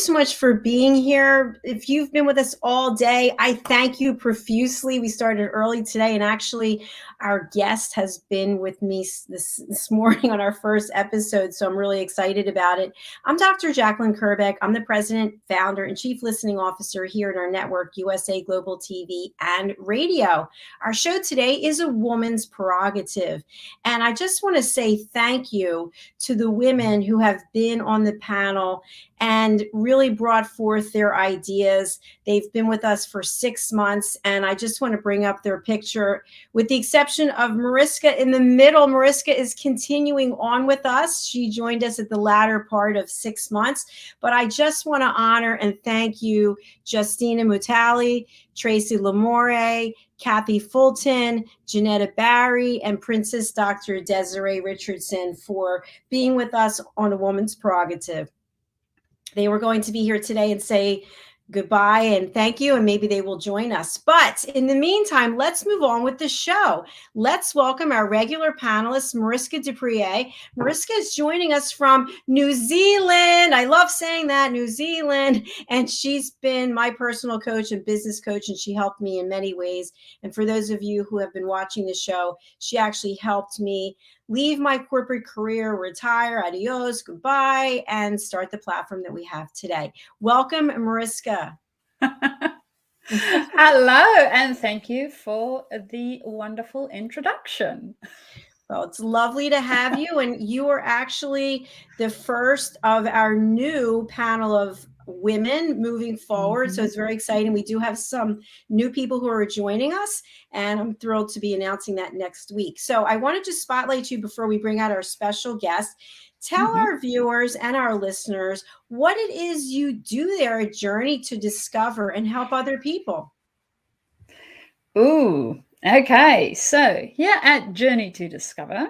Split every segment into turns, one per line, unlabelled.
so much for being here. If you've been with us all day, I thank you profusely. We started early today, and actually our guest has been with me this morning on our first episode, so I'm really excited about it. I'm Dr. JACALYN KERBECK. I'm the president, founder, and chief listening officer here at our network, USA Global TV and Radio. Our show today is A Woman's Prerogative, and I just want to say thank you to the women who have been on the panel and really brought forth their ideas. They've been with us for 6 months, and I just want to bring up their picture. With the exception of Marisa in the middle, Marisa is continuing on with us. She joined us at the latter part of 6 months, but I just want to honor and thank you, Justina MUTALE, TRACY LAMOURIE, CATHY Fulton, Jenetta Barry, and Princess Dr. DESZIREE Richardson for being with us on A Woman's Prerogative. They were going to be here today and say goodbye and thank you, and maybe they will join us. But in the meantime, let's move on with the show. Let's welcome our regular panelist, Marisa Dupree. Marisa is joining us from New Zealand. I love saying that, New Zealand. And she's been my personal coach and business coach, and she helped me in many ways. And for those of you who have been watching the show, she actually helped me leave my corporate career, retire, adios, goodbye, and start the platform that we have today. Welcome, Marisa.
Hello, and thank you for the wonderful introduction.
Well, it's lovely to have you, and you are actually the first of our new panel of women moving forward. So it's very exciting. We do have some new people who are joining us, and I'm thrilled to be announcing that next week. So I wanted to spotlight you before we bring out our special guest. Tell our viewers and our listeners what it is you do there at Journey to Discover and help other people.
Ooh, okay. So here at Journey to Discover,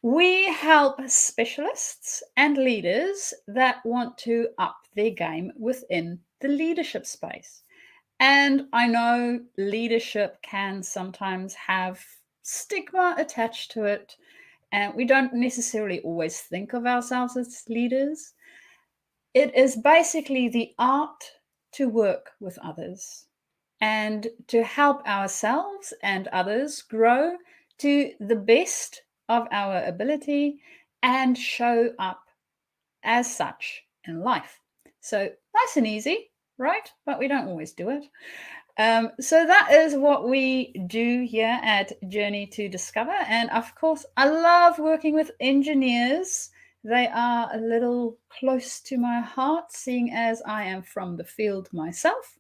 we help specialists and leaders that want to up their game within the leadership space. And I know leadership can sometimes have stigma attached to it, and we don't necessarily always think of ourselves as leaders. It is basically the art to work with others and to help ourselves and others grow to the best of our ability and show up as such in life. So nice and easy, right? But we don't always do it. So that is what we do here at Journey to Discover. And of course, I love working with engineers. They are a little close to my heart, seeing as I am from the field myself.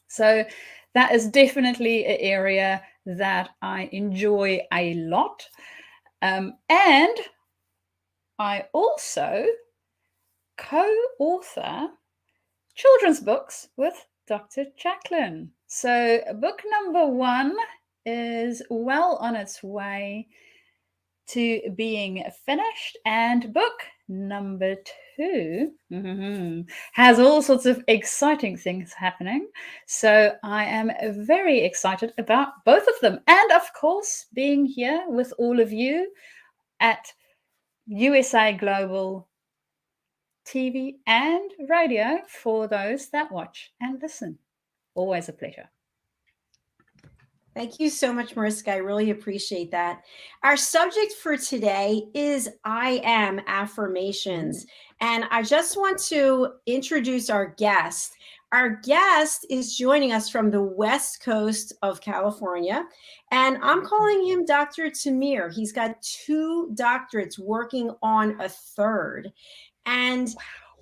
So that is definitely an area that I enjoy a lot. And I also co-author children's books with Dr. JACALYN. So book number 1 is well on its way to being finished, and book number 2 has all sorts of exciting things happening. So I am very excited about both of them. And of course, being here with all of you at USA Global TV and radio for those that watch and listen. Always a pleasure.
Thank you so much, Marisa. I really appreciate that. Our subject for today is I am affirmations. And I just want to introduce our guest. Our guest is joining us from the West Coast of California, and I'm calling him Dr. Tamir. He's got 2 doctorates, working on a third. And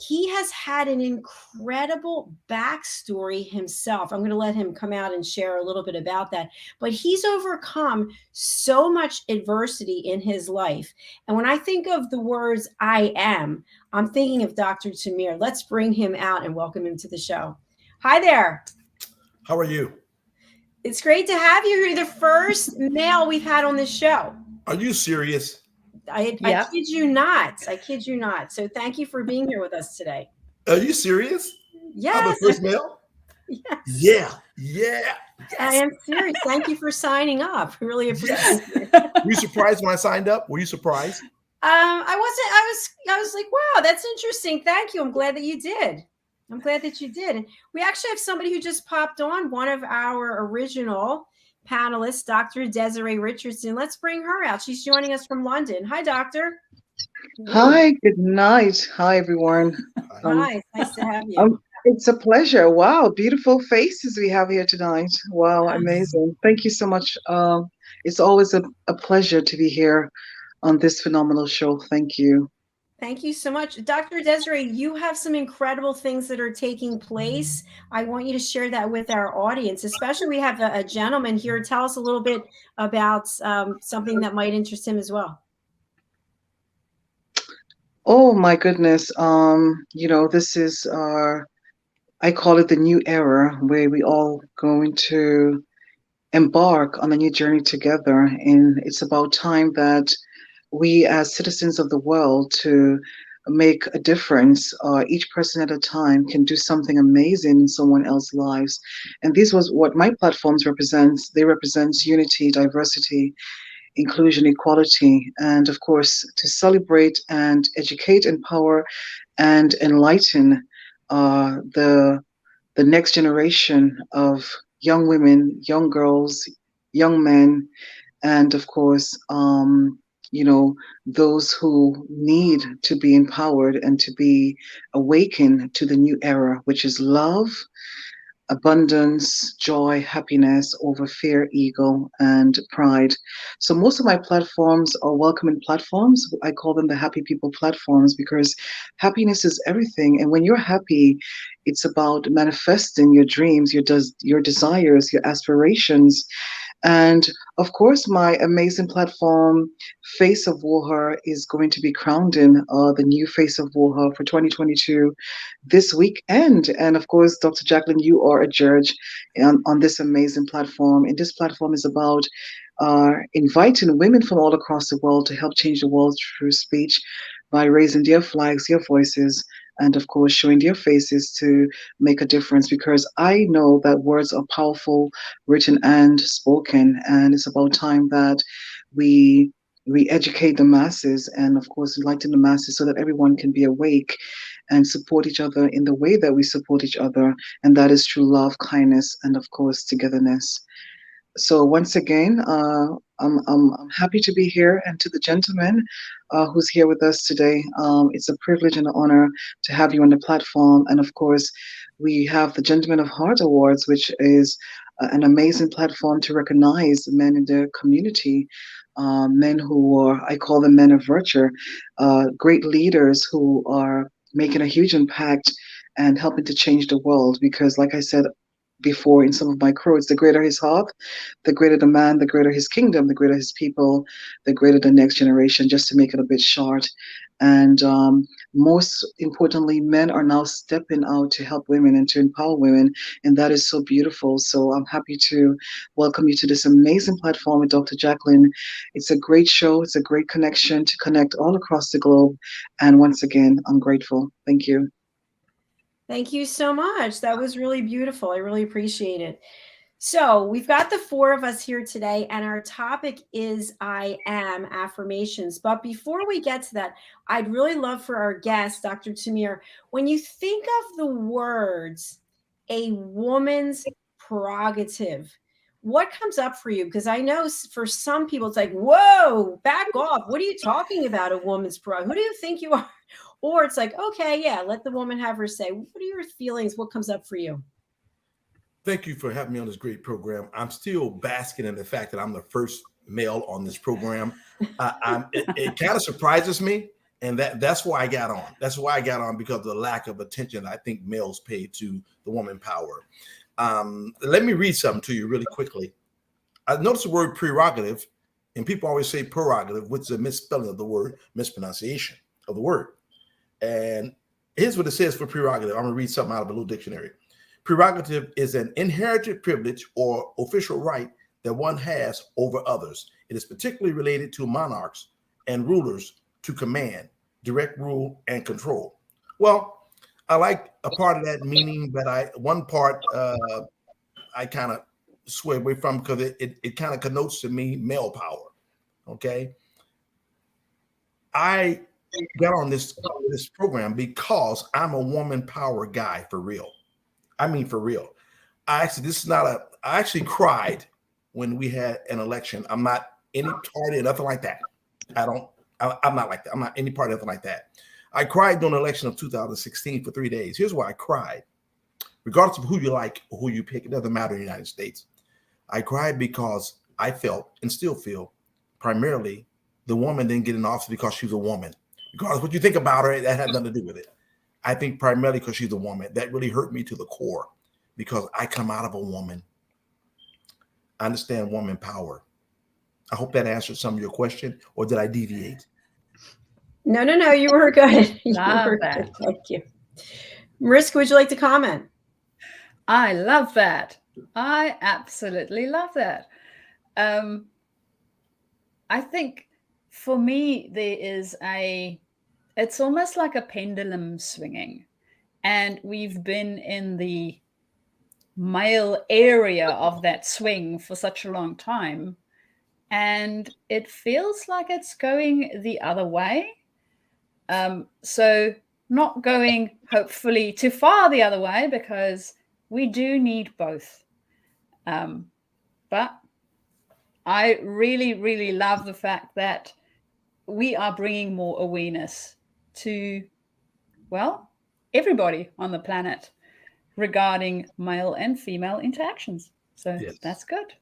he has had an incredible backstory himself. I'm going to let him come out and share a little bit about that. But he's overcome so much adversity in his life. And when I think of the words I am, I'm thinking of Dr. Tamir. Let's bring him out and welcome him to the show. Hi there.
How are you?
It's great to have you. You're the first male we've had on this show.
Are you serious?
I kid you not. I kid you not. So thank you for being here with us today.
Are you serious?
Yes.
I'm the first male?
Yes.
Yeah. Yes.
I am serious. Thank you for signing up. I really appreciate it.
Were you surprised when I signed up? Were you surprised?
I was like, wow, that's interesting. Thank you. I'm glad that you did. I'm glad that you did. And we actually have somebody who just popped on, one of our original panelists, Dr. DESZIREE Richardson. Let's bring her out. She's joining us from London. Hi, doctor.
Hi, good night. Hi, everyone.
Hi, nice to have you.
It's a pleasure. Wow, beautiful faces we have here tonight. Wow, amazing. Thank you so much. It's always a pleasure to be here on this phenomenal show. Thank you.
Thank you so much. Dr. DESZIREE, you have some incredible things that are taking place. I want you to share that with our audience, especially we have a gentleman here. Tell us a little bit about something that might interest him as well.
Oh my goodness. This is I call it the new era where we all going to embark on a new journey together. And it's about time that we as citizens of the world to make a difference. Each person at a time can do something amazing in someone else's lives. And this was what my platforms represents. They represent unity, diversity, inclusion, equality, and of course to celebrate and educate, empower, and enlighten the next generation of young women, young girls, young men, and of course, those who need to be empowered and to be awakened to the new era, which is love, abundance, joy, happiness over fear, ego, and pride. So most of my platforms are welcoming platforms. I call them the happy people platforms because happiness is everything. And when you're happy, it's about manifesting your dreams, your desires, your aspirations. And of course, my amazing platform, Face of Woher, is going to be crowned in the new Face of Woher for 2022 this weekend. And of course, Dr. JACALYN, you are a judge on this amazing platform. And this platform is about inviting women from all across the world to help change the world through speech by raising their flags, their voices, and of course showing their faces to make a difference, because I know that words are powerful, written and spoken, and it's about time that we educate the masses and of course enlighten the masses so that everyone can be awake and support each other in the way that we support each other, and that is through love, kindness, and of course togetherness. So once again, I'm happy to be here, and to the gentleman who's here with us today, it's a privilege and an honor to have you on the platform. And of course, we have the Gentleman of Heart Awards, which is an amazing platform to recognize men in the community, men who are, I call them men of virtue, great leaders who are making a huge impact and helping to change the world. Because like I said before in some of my quotes, the greater his heart, the greater the man, the greater his kingdom, the greater his people, the greater the next generation, just to make it a bit short. And most importantly, men are now stepping out to help women and to empower women, and that is so beautiful. So I'm happy to welcome you to this amazing platform with Dr. JACALYN. It's a great show. It's a great connection to connect all across the globe. And once again, I'm grateful. Thank you.
Thank you so much. That was really beautiful. I really appreciate it. So we've got the four of us here today, and our topic is I am affirmations. But before we get to that, I'd really love for our guest, Dr. Tamir, when you think of the words, a woman's prerogative, what comes up for you? Because I know for some people, it's like, whoa, back off. What are you talking about, a woman's prerogative? Who do you think you are? Or it's like, okay, yeah, let the woman have her say. What are your feelings? What comes up for you?
Thank you for having me on this great program. I'm still basking in the fact that I'm the first male on this program. It kind of surprises me, and that's why I got on. That's why I got on, because of the lack of attention I think males pay to the woman power. Let me read something to you really quickly. I noticed the word prerogative, and people always say prerogative, which is a misspelling of the word, mispronunciation of the word. And here's what it says for prerogative. I'm going to read something out of a little dictionary. Prerogative is an inherited privilege or official right that one has over others. It is particularly related to monarchs and rulers to command, direct rule, and control. Well, I like a part of that meaning, but one part I kind of sway away from, because it kind of connotes to me male power. Okay. I got on this program because I'm a woman power guy for real. I mean, for real. I actually cried when we had an election. I'm not any party or nothing like that. I'm not like that. I'm not any party, nothing like that. I cried during the election of 2016 for 3 days. Here's why I cried. Regardless of who you like or who you pick, it doesn't matter in the United States. I cried because I felt and still feel primarily the woman didn't get in office because she's a woman. Regardless of what you think about her, that had nothing to do with it. I think primarily because she's a woman. That really hurt me to the core because I come out of a woman. I understand woman power. I hope that answered some of your question, or did I deviate?
No, you were good. You
Love
were
that.
good. Thank you. Mariska, would you like to comment?
I love that. I absolutely love that. I think for me, it's almost like a pendulum swinging. And we've been in the male area of that swing for such a long time. And it feels like it's going the other way. So not going, hopefully, too far the other way, because we do need both. But I really, really love the fact that we are bringing more awareness to, well, everybody on the planet regarding male and female interactions. So
Yes.
That's good.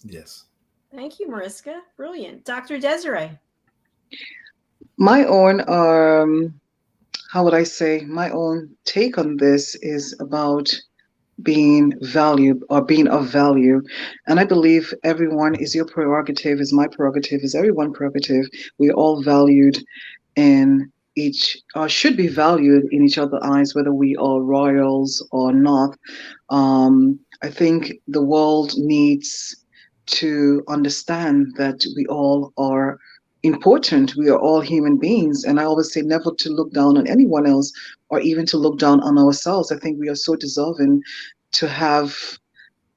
Yes.
Thank you, Mariska. Brilliant. Dr. DESZIREE.
My own, how would I say, my own take on this is about being valued or being of value. And I believe everyone is your prerogative, is my prerogative, is everyone's prerogative. We're all valued in each, or should be valued in each other's eyes, whether we are royals or not. I think the world needs to understand that we all are important. We are all human beings. And I always say never to look down on anyone else or even to look down on ourselves. I think we are so deserving to have,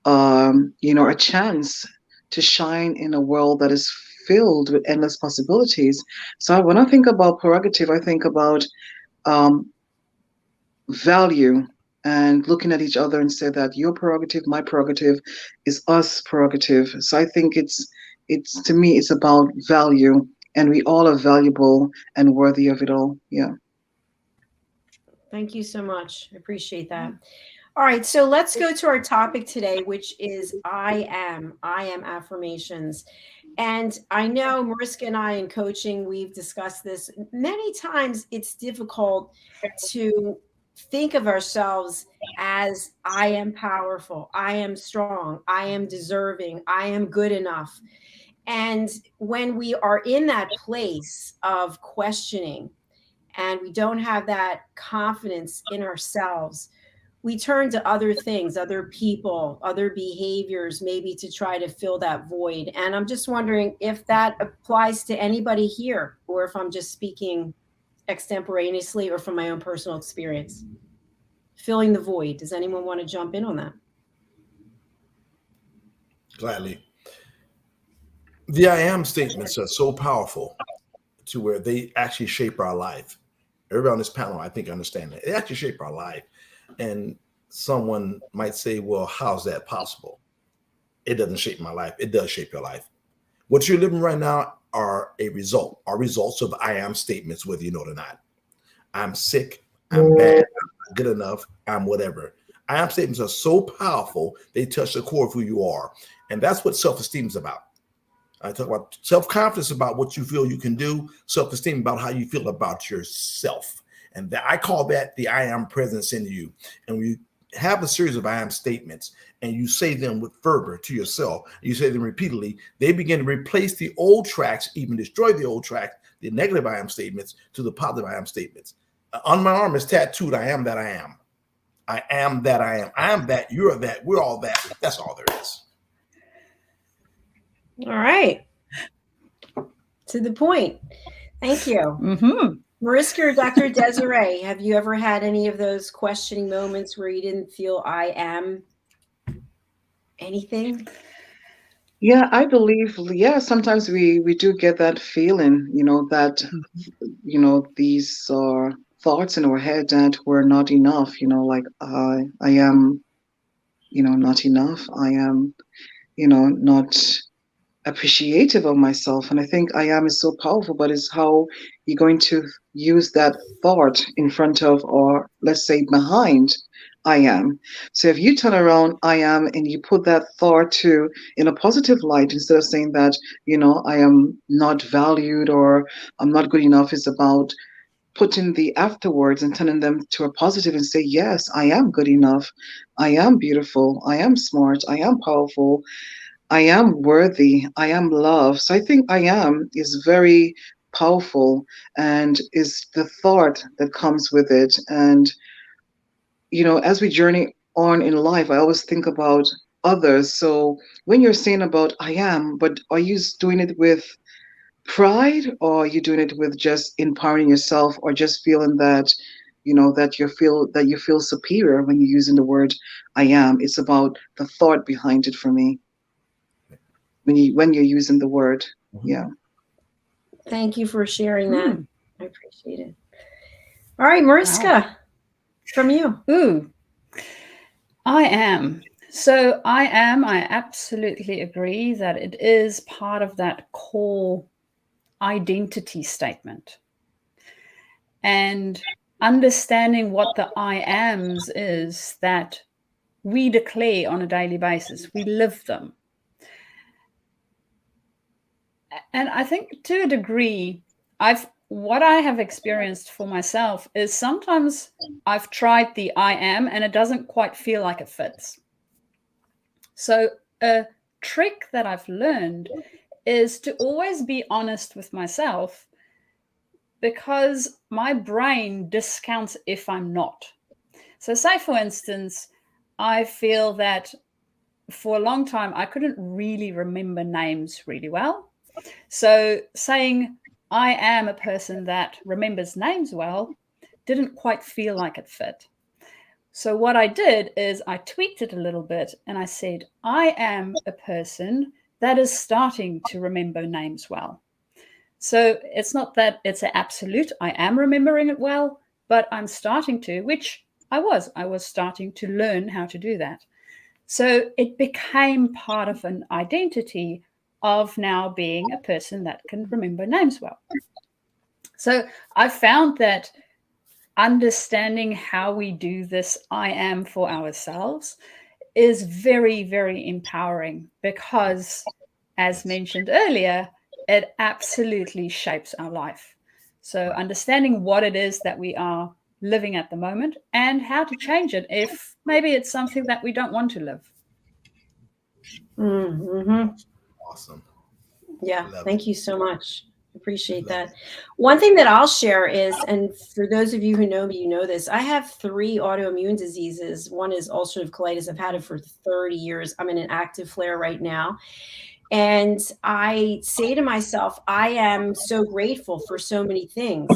a chance to shine in a world that is filled with endless possibilities. So when I think about prerogative, I think about value and looking at each other and say that your prerogative, my prerogative is us prerogative. So I think it's to me, it's about value, and we all are valuable and worthy of it all. Yeah.
Thank you so much. I appreciate that. All right, so let's go to our topic today, which is I am affirmations. And I know Mariska and I in coaching, we've discussed this many times. It's difficult to think of ourselves as I am powerful, I am strong, I am deserving, I am good enough. And when we are in that place of questioning and we don't have that confidence in ourselves, we turn to other things, other people, other behaviors, maybe to try to fill that void. And I'm just wondering if that applies to anybody here, or if I'm just speaking extemporaneously or from my own personal experience. Filling the void. Does anyone want to jump in on that?
Gladly. The I am statements are so powerful to where they actually shape our life. Everybody on this panel, I think, understand that. They actually shape our life. And someone might say, well, how's that possible? It doesn't shape my life. It does shape your life. What you're living right now are results of I am statements, whether you know it or not. I'm sick, I'm bad, I'm not good enough, I'm whatever. I am statements are so powerful, they touch the core of who you are. And that's what self-esteem is about. I talk about self-confidence about what you feel you can do, self-esteem about how you feel about yourself. And I call that the I am presence in you. And when you have a series of I am statements and you say them with fervor to yourself, you say them repeatedly, they begin to replace the old tracks, even destroy the old tracks, the negative I am statements to the positive I am statements. On my arm is tattooed, I am that I am. I am that I am. I am that, you're that, we're all that. That's all there is.
All right. To the point. Thank you.
Mm-hmm.
Mariska or Dr. DESZIREE, have you ever had any of those questioning moments where you didn't feel I am anything?
Yeah, I believe, yeah, sometimes we do get that feeling, that, these are thoughts in our head that we're not enough, like I am, not enough. I am, not appreciative of myself. And I think I am is so powerful, but it's how you're going to use that thought in front of, or let's say behind, I am. So if you turn around I am and you put that thought to in a positive light, instead of saying that, I am not valued or I'm not good enough, is about putting the afterwards and turning them to a positive and say, yes, I am good enough. I am beautiful. I am smart. I am powerful. I am worthy. I am loved. So I think I am is very powerful and is the thought that comes with it. And, as we journey on in life, I always think about others. So when you're saying about I am, but are you doing it with pride, or are you doing it with just empowering yourself, or just feeling that, that you feel superior when you're using the word I am? It's about the thought behind it for me. When you're using the word. Yeah.
Thank you for sharing that. I appreciate it. All right, Mariska, from you.
Ooh, I am. So I absolutely agree that it is part of that core identity statement. And understanding what the I ams is that we declare on a daily basis, we live them. And I think to a degree, what I have experienced for myself is sometimes I've tried the I am and it doesn't quite feel like it fits. So a trick that I've learned is to always be honest with myself, because my brain discounts if I'm not. So say, for instance, I feel that for a long time, I couldn't really remember names really well. So saying I am a person that remembers names well didn't quite feel like it fit. So what I did is I tweaked it a little bit and I said, I am a person that is starting to remember names well. So it's not that it's an absolute, I am remembering it well, but I'm starting to, which I was starting to learn how to do that. So it became part of an identity of now being a person that can remember names well. So I found that understanding how we do this I am for ourselves is very, very empowering, because, as mentioned earlier, it absolutely shapes our life. So understanding what it is that we are living at the moment and how to change it if maybe it's something that we don't want to live.
Awesome.
Yeah, thank you so much. Appreciate that. One thing that I'll share is, and for those of you who know me, you know this, I have 3 autoimmune diseases. One is ulcerative colitis. I've had it for 30 years. I'm in an active flare right now. And I say to myself, I am so grateful for so many things.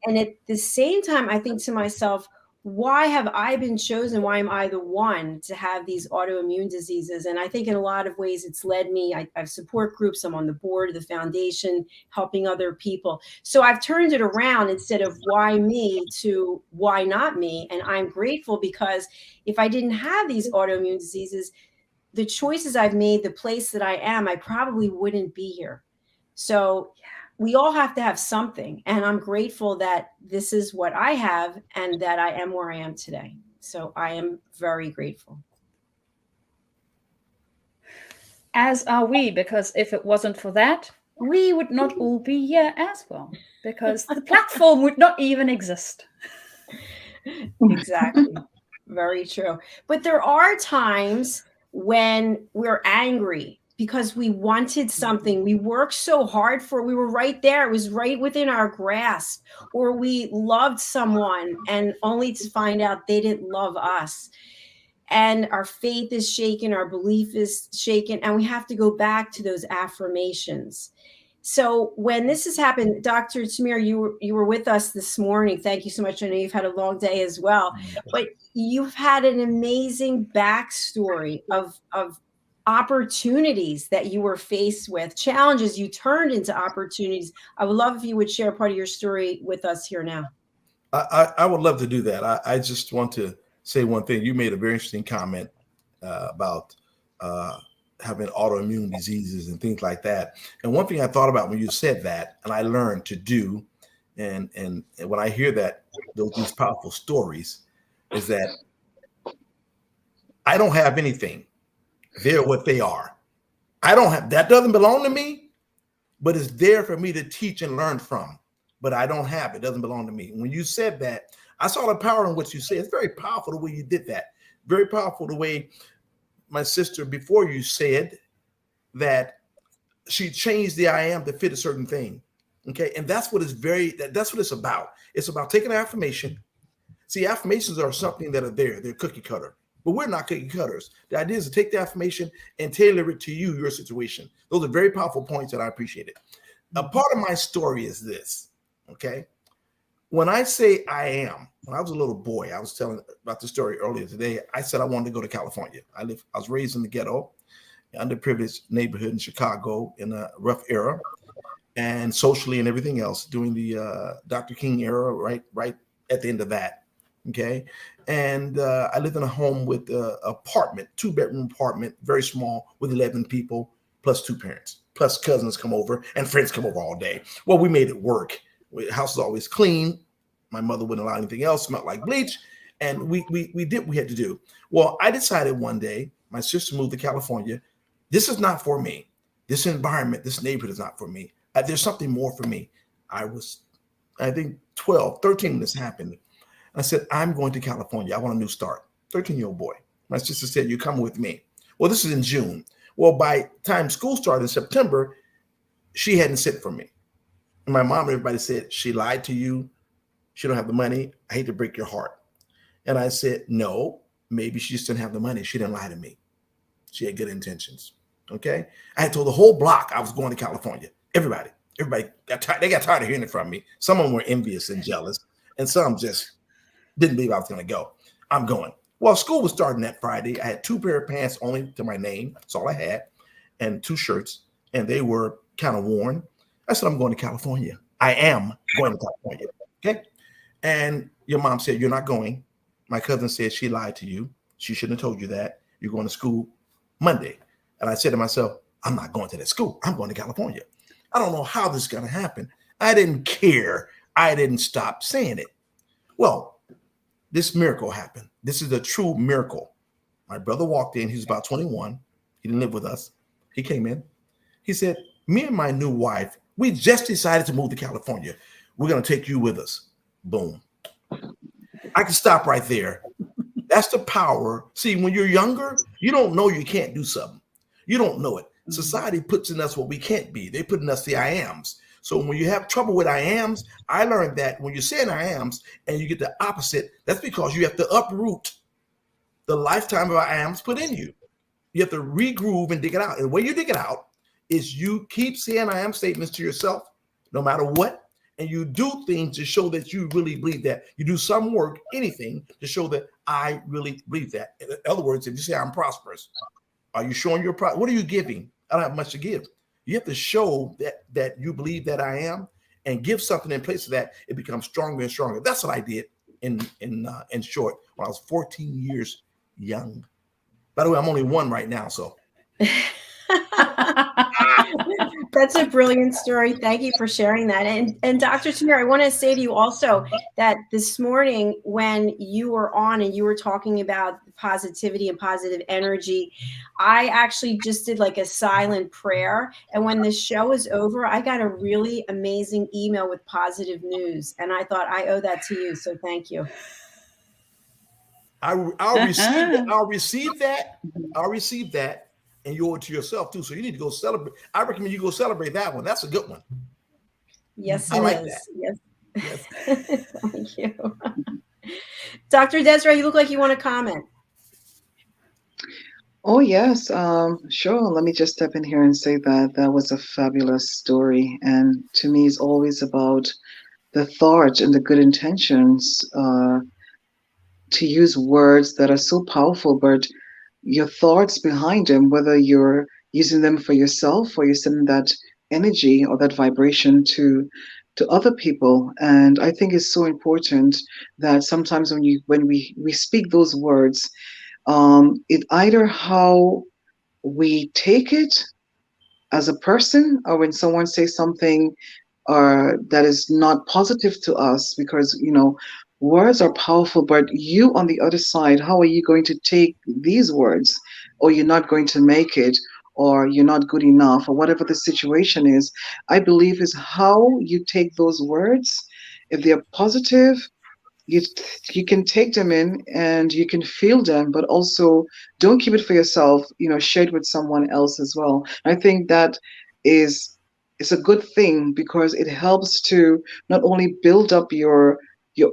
And at the same time, I think to myself, why have I been chosen? Why am I the one to have these autoimmune diseases? And I think in a lot of ways it's led me. I have support groups. I'm on the board of the foundation, helping other people. So I've turned it around, instead of why me to why not me. And I'm grateful, because if I didn't have these autoimmune diseases, the choices I've made, the place that I am, I probably wouldn't be here. So we all have to have something. And I'm grateful that this is what I have and that I am where I am today. So I am very grateful.
As are we, because if it wasn't for that, we would not all be here as well, because the platform would not even exist.
Exactly. Very true. But there are times when we're angry because we wanted something. We worked so hard for it. We were right there. It was right within our grasp. Or we loved someone and only to find out they didn't love us. And our faith is shaken, our belief is shaken, and we have to go back to those affirmations. So when this has happened, Dr. Tamir, you were with us this morning. Thank you so much. I know you've had a long day as well, but you've had an amazing backstory of opportunities that you were faced with, challenges you turned into opportunities. I would love if you would share part of your story with us here now.
I would love to do that. I just want to say one thing. You made a very interesting comment about having autoimmune diseases and things like that. And one thing I thought about when you said that, and I learned to do, and when I hear that, these powerful stories, is that I don't have anything. They're what they are. I don't have, that doesn't belong to me, but it's there for me to teach and learn from. But I don't have it. It doesn't belong to me. When you said that, I saw the power in what you said. It's very powerful the way you did that. Very powerful the way my sister before you said that she changed the I am to fit a certain thing. Okay. And that's what it's that's what it's about. It's about taking an affirmation. See, affirmations are something that are there. They're cookie cutter, but we're not cookie cutters. The idea is to take the affirmation and tailor it to you, your situation. Those are very powerful points that I appreciate it. A part of my story is this. Okay. When I say I am, when I was a little boy, I was telling about the story earlier today. I said I wanted to go to California. I was raised in the ghetto, underprivileged neighborhood in Chicago in a rough era, and socially and everything else during the Dr. King era, right at the end of that. Okay. And I lived in a home with an apartment, 2-bedroom apartment, very small, with 11 people, plus 2 parents, plus cousins come over and friends come over all day. Well, we made it work. The house was always clean. My mother wouldn't allow anything else, smelled like bleach. And we did what we had to do. Well, I decided one day, my sister moved to California. This is not for me. This environment, this neighborhood is not for me. There's something more for me. I was, I think, 12, 13 when this happened. I said, I'm going to California. I want a new start. 13-year-old boy. My sister said, you're coming with me. Well, this is in June. Well, by time school started in September, she hadn't sent for me. And my mom and everybody said, she lied to you. She don't have the money. I hate to break your heart. And I said, no, maybe she just didn't have the money. She didn't lie to me. She had good intentions. Okay. I had told the whole block I was going to California. Everybody got tired. They got tired of hearing it from me. Some of them were envious and jealous, and some just didn't believe I was going to go. I'm going. Well, school was starting that Friday. I had 2 pair of pants only to my name. That's all I had. And 2 shirts. And they were kind of worn. I said, I'm going to California. I am going to California. Okay. And your mom said, you're not going. My cousin said she lied to you. She shouldn't have told you that. You're going to school Monday. And I said to myself, I'm not going to that school. I'm going to California. I don't know how this is going to happen. I didn't care. I didn't stop saying it. Well, this miracle happened. This is a true miracle. My brother walked in. He was about 21. He didn't live with us. He came in. He said, me and my new wife, we just decided to move to California. We're going to take you with us. Boom. I can stop right there. That's the power. See, when you're younger, you don't know you can't do something. You don't know it. Society puts in us what we can't be. They put in us the I ams. So when you have trouble with I ams, I learned that when you're saying I ams and you get the opposite, that's because you have to uproot the lifetime of I ams put in you. You have to regroove and dig it out. And the way you dig it out is you keep saying I am statements to yourself, no matter what. And you do things to show that you really believe that. You do some work, anything, to show that I really believe that. In other words, if you say I'm prosperous, are you showing your what are you giving? I don't have much to give. You have to show that you believe that I am, and give something in place of that. It becomes stronger and stronger. That's what I did in short when I was 14 years young. By the way, I'm only 1 right now, so.
That's a brilliant story. Thank you for sharing that. And Dr. Tamir, I want to say to you also that this morning when you were on and you were talking about positivity and positive energy, I actually just did like a silent prayer. And when the show was over, I got a really amazing email with positive news. And I thought I owe that to you. So thank you.
I'll receive that. I'll receive that. And you owe it to yourself too. So you need to go celebrate. I recommend you go celebrate that one. That's a good one.
Yes,
I like
is.
that.
Yes. Thank you. Dr. DEZZIREE, you look like you want to comment.
Oh, yes. Sure. Let me just step in here and say that that was a fabulous story. And to me, it's always about the thought and the good intentions to use words that are so powerful, but your thoughts behind them, whether you're using them for yourself or you're sending that energy or that vibration to other people. And I think it's so important that sometimes when we speak those words, it either how we take it as a person, or when someone says something or that is not positive to us, because words are powerful, but you on the other side, how are you going to take these words? Or you're not going to make it, or you're not good enough, or whatever the situation is. I believe is how you take those words. If they're positive, you you can take them in and you can feel them, but also don't keep it for yourself. Share it with someone else as well. I think that is is a good thing, because it helps to not only build up your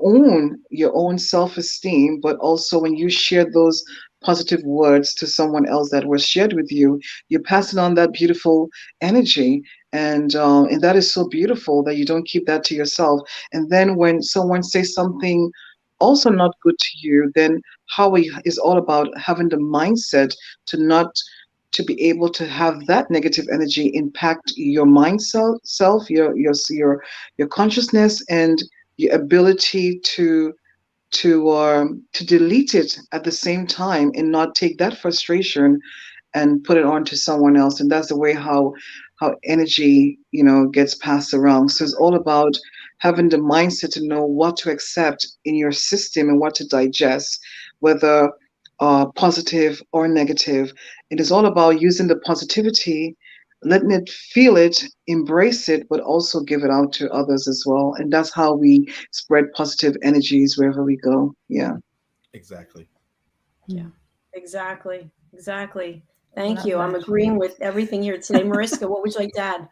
own self-esteem, but also when you share those positive words to someone else that was shared with you, you're passing on that beautiful energy. And that is so beautiful that you don't keep that to yourself. And then when someone says something also not good to you, then how is all about having the mindset to not to be able to have that negative energy impact your mind self, your consciousness, and your ability to delete it at the same time, and not take that frustration and put it on to someone else. And that's the way how energy gets passed around. So it's all about having the mindset to know what to accept in your system and what to digest, whether positive or negative. It is all about using the positivity, letting it feel it, embrace it, but also give it out to others as well. And that's how we spread positive energies wherever we go. Yeah.
Exactly.
Yeah, exactly. Exactly. Thank
Love
you. I'm
that.
agreeing with everything here today. Mariska, what would you like to add?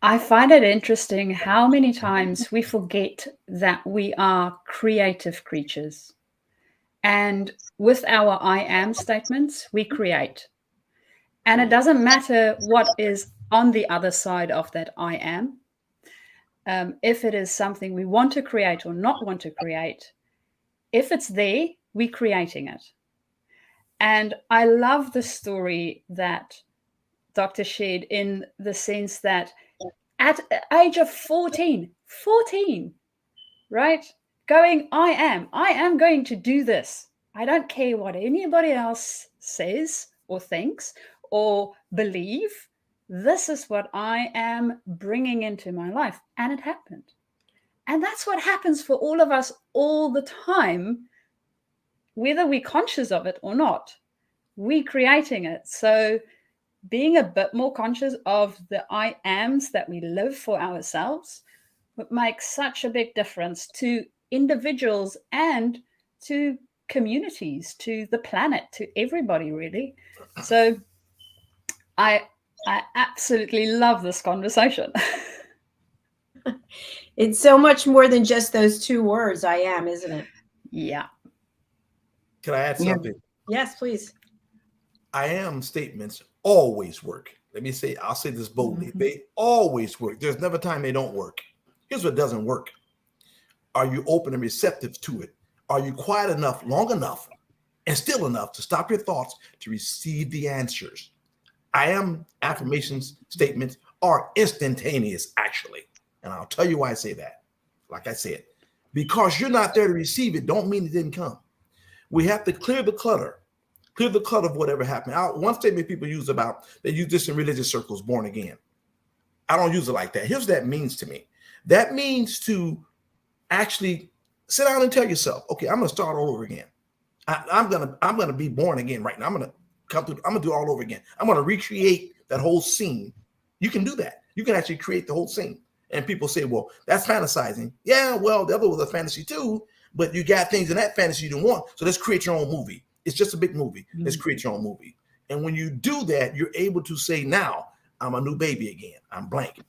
I find it interesting how many times we forget that we are creative creatures. And with our I am statements, we create. And it doesn't matter what is on the other side of that I am. If it is something we want to create or not want to create, if it's there, we're creating it. And I love the story that Dr. shared, in the sense that at the age of 14, right? Going, I am going to do this. I don't care what anybody else says or thinks or believe. This is what I am bringing into my life. And it happened. And that's what happens for all of us all the time, whether we're conscious of it or not. We're creating it. So being a bit more conscious of the I ams that we live for ourselves would make such a big difference to individuals and to communities, to the planet, to everybody, really. So I absolutely love this conversation.
It's so much more than just those two words, I am, isn't it?
Yeah.
Can I add
Yeah.
something?
Yes, please.
I am statements always work. I'll say this boldly.
Mhm.
They always work. There's never a time they don't work. Here's what doesn't work. Are you open and receptive to it? Are you quiet enough, long enough, and still enough to stop your thoughts to receive the answers? I am affirmations statements are instantaneous, actually. And I'll tell you why I say that. Like I said, because you're not there to receive it, don't mean it didn't come. We have to clear the clutter of whatever happened. One statement people use they use this in religious circles, born again. I don't use it like that. Here's what that means to me. That means to actually sit down and tell yourself, okay, I'm going to start all over again. I'm going to be born again right now. I'm going to come through. I'm going to do it all over again. I'm going to recreate that whole scene. You can do that. You can actually create the whole scene. And people say, well, that's fantasizing. Yeah, well, the other was a fantasy too, but you got things in that fantasy you don't want. So let's create your own movie. It's just a big movie. Let's create your own movie. And when you do that, you're able to say, now I'm a new baby again. I'm blank.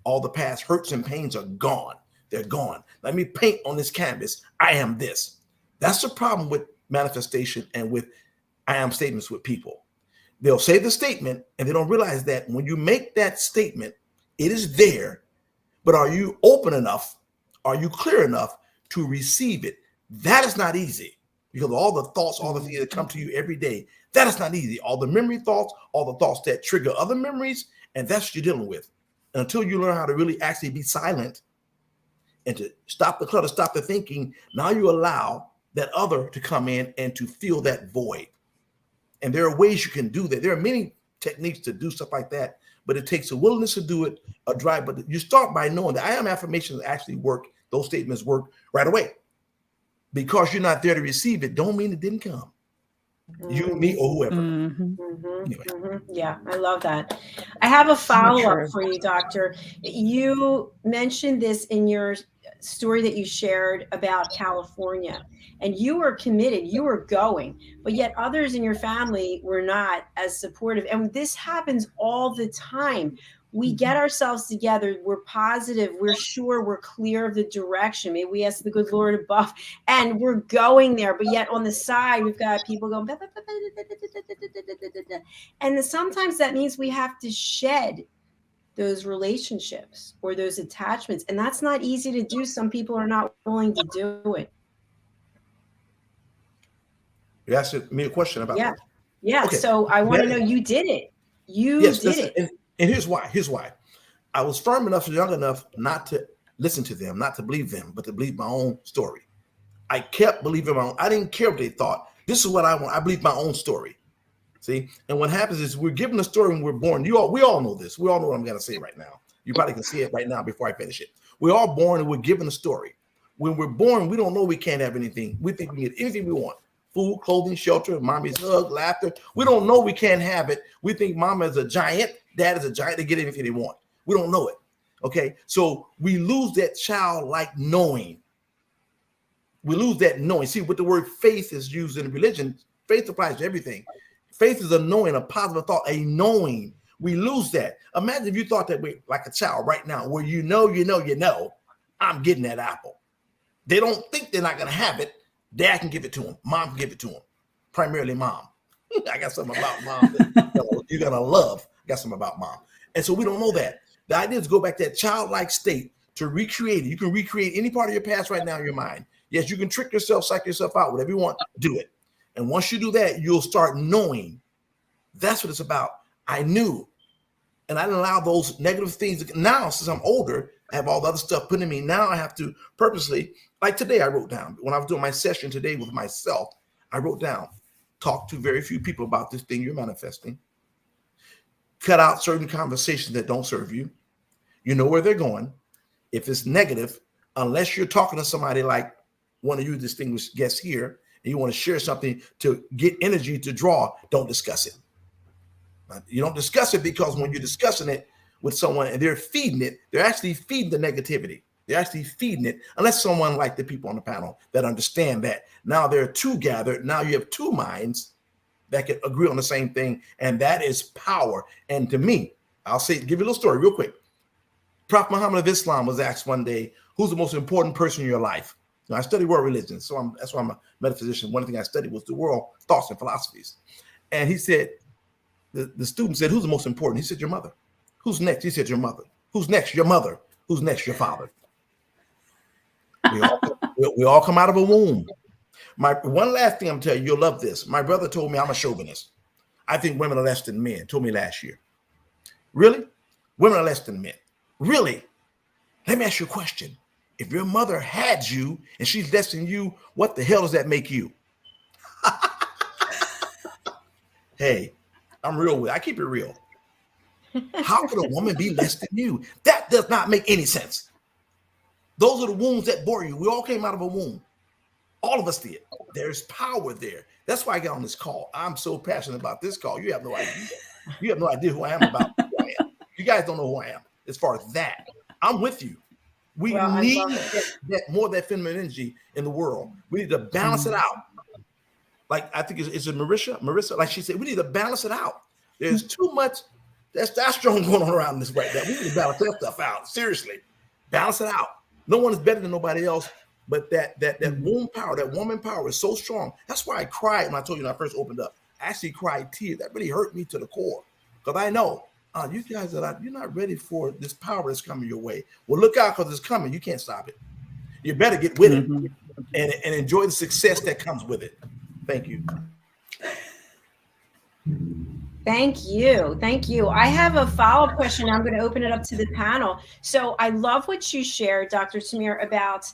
All the past hurts and pains are gone. They're gone. Let me paint on this canvas. I am this. That's the problem with manifestation and with I am statements with people. They'll say the statement and they don't realize that when you make that statement, it is there. But are you open enough? Are you clear enough to receive it? That is not easy. because all the thoughts, all the things that come to you every day, that is not easy. All the memory thoughts, all the thoughts that trigger other memories, and that's what you're dealing with. Until you learn how to really actually be silent and to stop the clutter, stop the thinking, now you allow that other to come in and to fill that void. And there are ways you can do that. There are many techniques to do stuff like that, but it takes a willingness to do it, a drive. But you start by knowing that I am affirmations actually work. Those statements work right away. Because you're not there to receive it, don't mean it didn't come. You, me, or whoever. Anyway.
Yeah, I love that. I have a follow-up for you, Doctor. You mentioned this in your story that you shared about California, and you were committed, you were going, but yet others in your family were not as supportive. And this happens all the time. We get ourselves together, we're positive, we're sure, we're clear of the direction. Maybe we ask the good Lord above, and we're going there. But yet on the side, we've got people going, and sometimes that means we have to shed those relationships or those attachments. And that's not easy to do. Some people are not willing to do it.
You asked me a question about that.
Yeah. Okay. So I want to know, you did it. You did it.
And here's why. I was firm enough and young enough not to listen to them, not to believe them, but to believe my own story. I kept believing my own. I didn't care what they thought. This is what I want. I believe my own story. See? And what happens is we're given a story when we're born. We all know this. We all know what I'm going to say right now. You probably can see it right now before I finish it. We're all born and we're given a story. When we're born, we don't know we can't have anything. We think we can get anything we want. Food, clothing, shelter, mommy's hug, laughter. We don't know we can't have it. We think mama is a giant, dad is a giant. They get anything they want. We don't know it. Okay? So we lose that childlike knowing. We lose that knowing. See, what the word faith is used in religion, faith applies to everything. Faith is a knowing, a positive thought, a knowing. We lose that. Imagine if you thought that way like a child right now, where you know, I'm getting that apple. They don't think they're not going to have it. Dad can give it to them. Mom can give it to them. Primarily mom. I got something about mom that you're going to love. I got something about mom. And so we don't know that. The idea is to go back to that childlike state to recreate it. You can recreate any part of your past right now in your mind. Yes, you can trick yourself, psych yourself out, whatever you want, do it. And once you do that, you'll start knowing. That's what it's about. I knew. And I didn't allow those negative things. Now, since I'm older, I have all the other stuff put in me. Now I have to purposely, like today, I wrote down, when I was doing my session today with myself, I wrote down, talk to very few people about this thing you're manifesting. Cut out certain conversations that don't serve you. You know where they're going. If it's negative, unless you're talking to somebody like one of you distinguished guests here, and you want to share something to get energy to draw, don't discuss it. You don't discuss it because when you're discussing it with someone and they're feeding it, they're actually feeding the negativity. They're actually feeding it, unless someone like the people on the panel that understand that. Now there are two gathered. Now you have two minds that can agree on the same thing, and that is power. And to me, I'll say, give you a little story real quick. Prophet Muhammad of Islam was asked one day, who's the most important person in your life? Now, I study world religions, so that's why I'm a metaphysician. One thing I studied was the world thoughts and philosophies. And he said, the student said, who's the most important? He said, your mother. Who's next? He said, your mother. Who's next? Your mother. Who's next? Your father. We all come out of a womb. One last thing I'm telling you, you'll love this. My brother told me I'm a chauvinist. I think women are less than men. Told me last year. Really? Women are less than men. Really? Let me ask you a question. If your mother had you and she's less than you, what the hell does that make you? Hey, I'm real with it. I keep it real. How could a woman be less than you? That does not make any sense. Those are the wombs that bore you. We all came out of a womb. All of us did. There's power there. That's why I got on this call. I'm so passionate about this call. You have no idea. You have no idea who I am about who I am. You guys don't know who I am as far as that. I'm with you. We need that feminine energy in the world. We need to balance it out. Like I think it's Marisa, like she said, we need to balance it out. There's too much testosterone going on around this right now. We need to balance that stuff out. Seriously, balance it out. No one is better than nobody else, but that womb power, that woman power is so strong. That's why I cried when I told you when I first opened up. I actually cried tears. That really hurt me to the core because I know you guys you're not ready for this power that's coming your way. Well, look out because it's coming. You can't stop it. You better get with it and enjoy the success that comes with it. Thank you.
Thank you. Thank you. I have a follow-up question. I'm going to open it up to the panel. So I love what you shared, Dr. Samir, about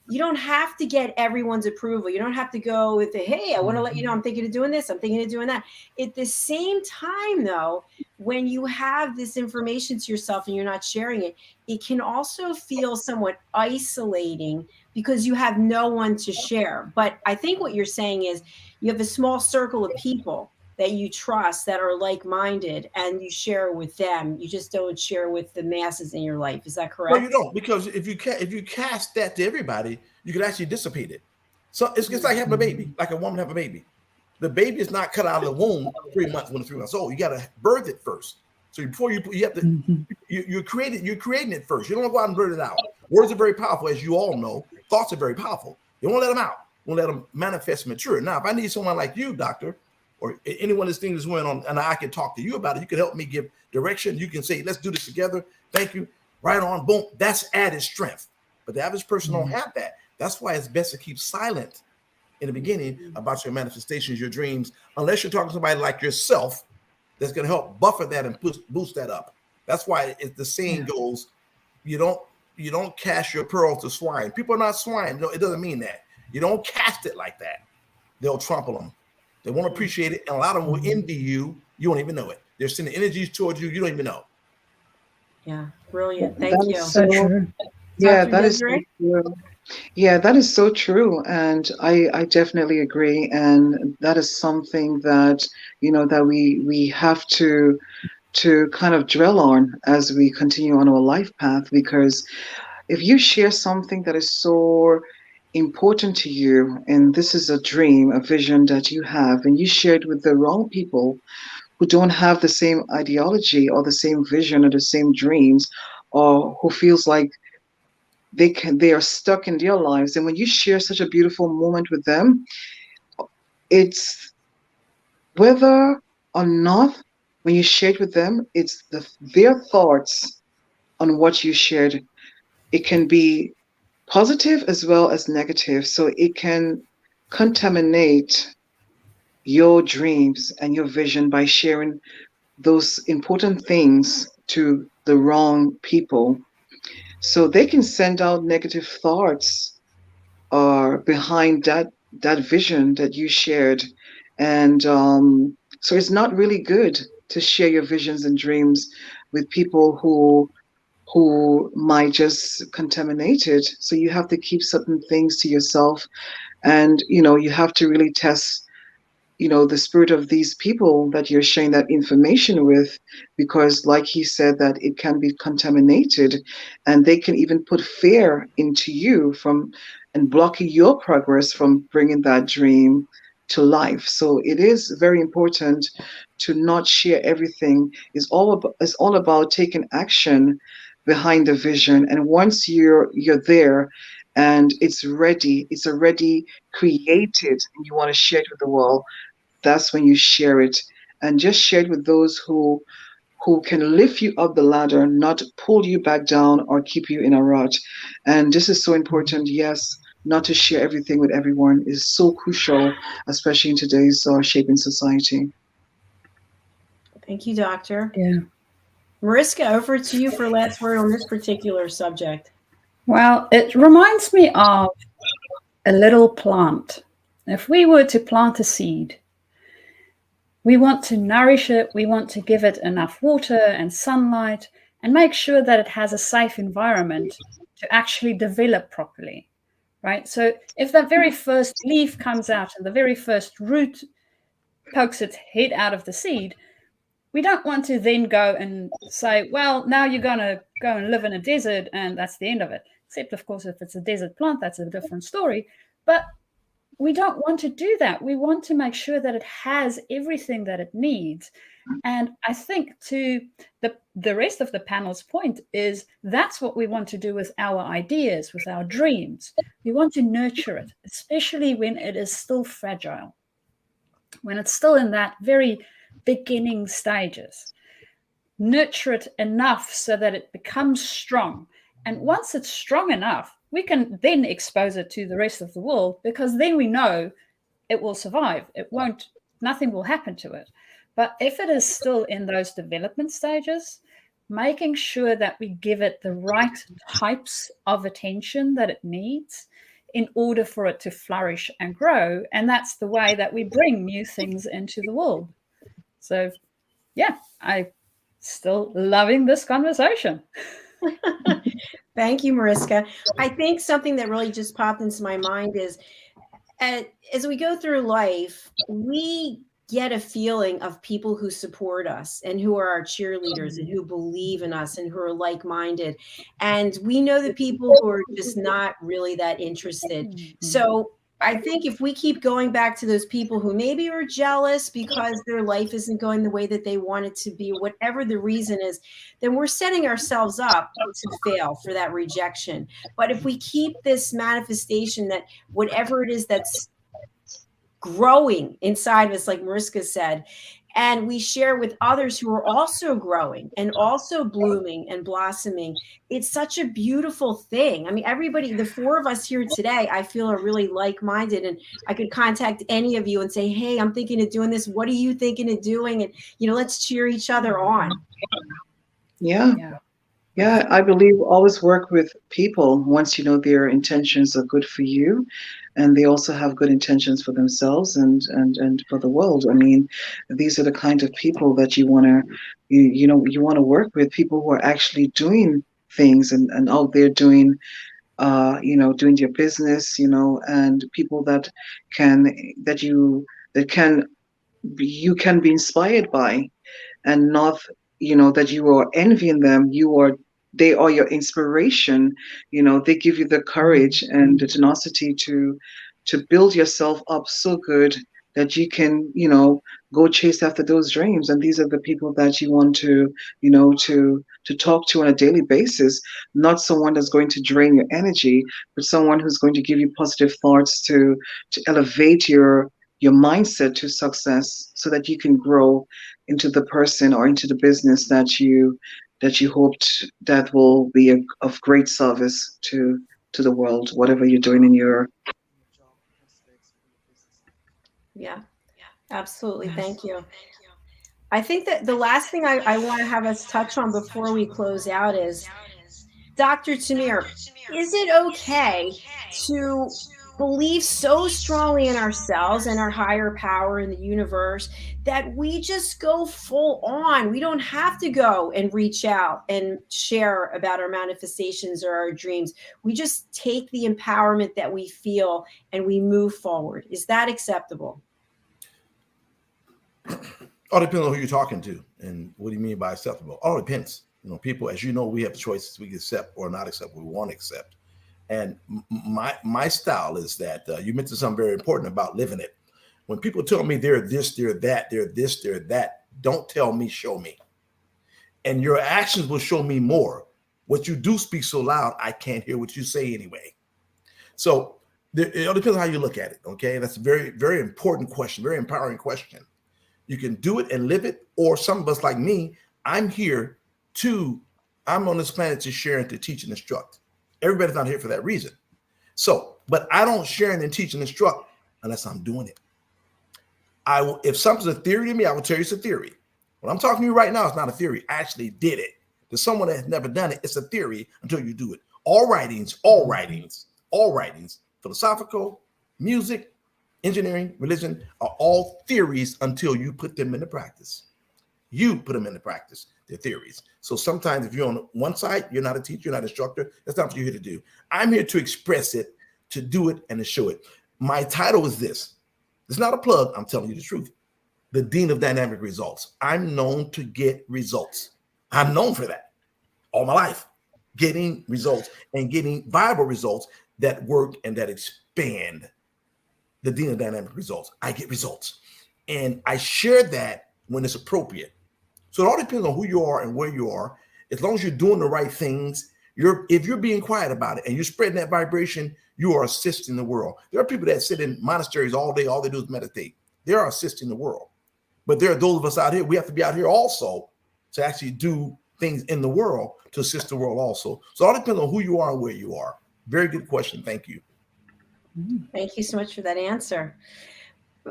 you don't have to get everyone's approval. You don't have to go with the, hey, I want to let you know I'm thinking of doing this. I'm thinking of doing that. At the same time, though, when you have this information to yourself and you're not sharing it, it can also feel somewhat isolating because you have no one to share. But I think what you're saying is you have a small circle of people that you trust that are like-minded and you share with them. You just don't share with the masses in your life. Is that correct?
No, you don't, because if you cast that to everybody, you can actually dissipate it. So it's like having a baby, like a woman have a baby. The baby is not cut out of the womb 3 months when it's 3 months old. You got to birth it first. So before you have to, you're creating it first. You don't want to go out and birth it out. Words are very powerful, as you all know. Thoughts are very powerful. You won't let them out. You won't let them manifest and mature. Now, if I need someone like you, doctor, or anyone that's things going on, and I can talk to you about it, you can help me give direction. You can say, let's do this together. Thank you. Right on. Boom. That's added strength. But the average person don't have that. That's why it's best to keep silent in the beginning about your manifestations, your dreams, unless you're talking to somebody like yourself that's going to help buffer that and boost that up. That's why the saying goes, you don't cast your pearls to swine. People are not swine. No, it doesn't mean that. You don't cast it like that. They'll trample them. They won't appreciate it, and a lot of them will envy you. You won't even know it. They're sending energies towards you. You don't even know.
Yeah, brilliant. Thank you.
So true. Yeah, that is so true. Yeah, that is so true, and I definitely agree. And that is something that that we have to kind of dwell on as we continue on our life path, because if you share something that is so important to you, and this is a dream, a vision that you have, and you share it with the wrong people who don't have the same ideology or the same vision or the same dreams, or who feels like they are stuck in their lives, and when you share such a beautiful moment with them, it's whether or not when you share it with them, it's their thoughts on what you shared. It can be positive as well as negative. So it can contaminate your dreams and your vision by sharing those important things to the wrong people. So they can send out negative thoughts behind that vision that you shared. And so it's not really good to share your visions and dreams with people who might just contaminate it. So you have to keep certain things to yourself, and you have to really test the spirit of these people that you're sharing that information with, because like he said, that it can be contaminated, and they can even put fear into you and blocking your progress from bringing that dream to life. So it is very important to not share everything. It's all about taking action behind the vision, and once you're there and it's already created and you want to share it with the world, that's when you share it, and just share it with those who can lift you up the ladder, not pull you back down or keep you in a rut. And this is so important. Yes, not to share everything with everyone is so crucial, especially in today's shaping society.
Thank you, Doctor.
Yeah.
Mariska, over to you for last word on this particular subject.
Well, it reminds me of a little plant. If we were to plant a seed, we want to nourish it, we want to give it enough water and sunlight, and make sure that it has a safe environment to actually develop properly, right? So if that very first leaf comes out and the very first root pokes its head out of the seed, we don't want to then go and say, well, now you're going to go and live in a desert and that's the end of it. Except, of course, if it's a desert plant, that's a different story. But we don't want to do that. We want to make sure that it has everything that it needs. And I think to the rest of the panel's point is that's what we want to do with our ideas, with our dreams. We want to nurture it, especially when it is still fragile, when it's still in that very beginning stages. Nurture it enough so that it becomes strong. And once it's strong enough, we can then expose it to the rest of the world, because then we know it will survive. It won't, nothing will happen to it. But if it is still in those development stages, making sure that we give it the right types of attention that it needs in order for it to flourish and grow. And that's the way that we bring new things into the world. So, yeah, I'm still loving this conversation.
Thank you, Mariska. I think something that really just popped into my mind is as we go through life, we get a feeling of people who support us and who are our cheerleaders and who believe in us and who are like-minded. And we know the people who are just not really that interested. So I think if we keep going back to those people who maybe are jealous because their life isn't going the way that they want it to be, whatever the reason is, then we're setting ourselves up to fail for that rejection. But if we keep this manifestation that whatever it is that's growing inside of us, like Mariska said, and we share with others who are also growing and also blooming and blossoming, it's such a beautiful thing. I mean, everybody, the four of us here today, I feel are really like-minded, and I could contact any of you and say, hey, I'm thinking of doing this. What are you thinking of doing? And, you know, let's cheer each other on.
Yeah, I believe always work with people once you know their intentions are good for you, and they also have good intentions for themselves and for the world. I mean, these are the kind of people that you want to, you want to work with, people who are actually doing things and out there doing, doing their business, and people that you can be inspired by, and not, that you are envying them. They are your inspiration. They give you the courage and the tenacity to build yourself up so good that you can, go chase after those dreams. And these are the people that you want to, to talk to on a daily basis, not someone that's going to drain your energy, but someone who's going to give you positive thoughts to elevate your mindset to success, so that you can grow into the person or into the business that you hoped that will be of great service to the world, whatever you're doing in your job.
Yeah, absolutely. Thank you. I think that the last thing I want to have us touch on before we close out is, Dr. Tamir, is it okay to believe so strongly in ourselves and our higher power in the universe that we just go full on? We don't have to go and reach out and share about our manifestations or our dreams. We just take the empowerment that we feel and we move forward. Is that acceptable?
All depends on who you're talking to and what do you mean by acceptable. All depends. People, as you know, we have choices. We can accept or not accept what we want to accept. And my style is that you mentioned something very important about living it. When people tell me they're this, they're that, they're this, they're that, don't tell me, show me. And your actions will show me more. What you do speak so loud, I can't hear what you say anyway. So it all depends on how you look at it. Okay, that's a very, very important question, very empowering question. You can do it and live it, or some of us like me, I'm on this planet to share and to teach and instruct. Everybody's not here for that reason. So, but I don't share and teach and instruct unless I'm doing it. If something's a theory to me, I will tell you it's a theory. What I'm talking to you right now is not a theory. I actually did it. To someone that has never done it, it's a theory until you do it. All writings, philosophical, music, engineering, religion, are all theories until you put them into practice. You put them into practice, they're theories. So sometimes if you're on one side, you're not a teacher, you're not an instructor, that's not what you're here to do. I'm here to express it, to do it, and to show it. My title is this. It's not a plug, I'm telling you the truth. The Dean of Dynamic Results. I'm known to get results. I'm known for that all my life, getting results and getting viable results that work and that expand. The Dean of Dynamic Results. I get results. And I share that when it's appropriate. So it all depends on who you are and where you are. As long as you're doing the right things, if you're being quiet about it and you're spreading that vibration, you are assisting the world. There are people that sit in monasteries all day, all they do is meditate. They are assisting the world. But there are those of us out here, we have to be out here also to actually do things in the world to assist the world also. So it all depends on who you are and where you are. Very good question. Thank you.
Thank you so much for that answer.